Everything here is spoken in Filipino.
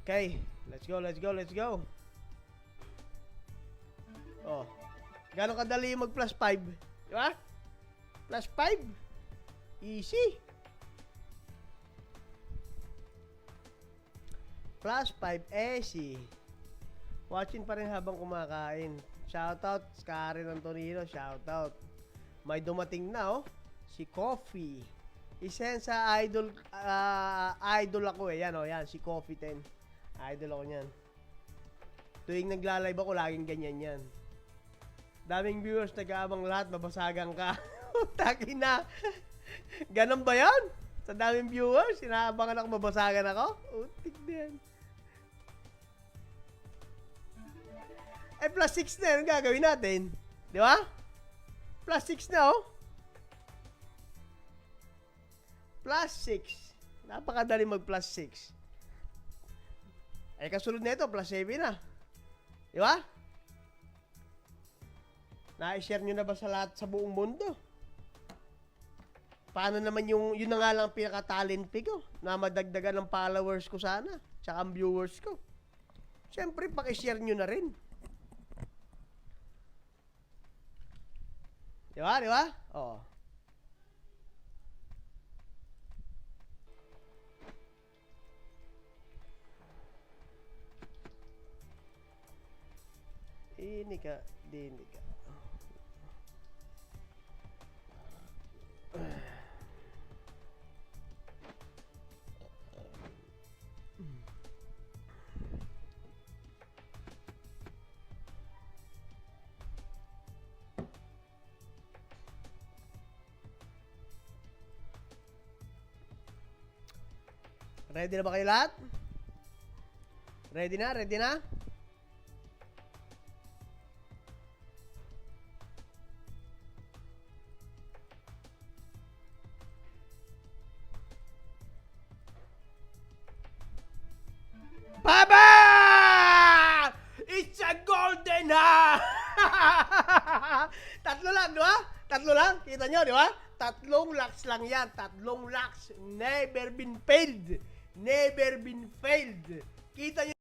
Okay, let's go, let's go, let's go. Oh, gano'ng kadali mag plus 5? Di ba? Plus 5? Easy. Plus 5, easy. Watching pa rin habang kumakain. Shoutout, Karen Antonino, shoutout. May dumating na, oh. Si Coffee. Isa yan sa idol, idol ako eh. Yan, oh, yan, si Coffee 10. Idol ako niyan. Tuwing nagla-live ako, laging ganyan yan. Daming viewers, nag-aabang lahat, mabasagan ka. Takin na. Ganon ba yan? Sa daming viewers, sinaabangan ako, mabasagan ako? Utik na yan. Eh, plus 6 na yan, gagawin natin. Di ba? Plus 6 na, oh. Plus 6. Napakadali mag plus 6. Eh, kasunod na ito, plus 7 na. Di ba? Na-share nyo na ba sa lahat sa buong mundo? Paano naman yun na nga lang pinaka-talent ko na madagdagan ng followers ko sana, tsaka ang viewers ko. Siyempre, paki-share nyo na rin. Di ba? Di ba? Oo. Ini ka, dini ka. Ready na ba kayo lahat? Ready na? Ready na? Baba! It's a golden ha! Tatlo lang, di ba? Tatlo lang. Kita nyo, di ba? Tatlong lakhs lang yan. Tatlong lakhs. Never been failed. Never been failed. Kita nyo.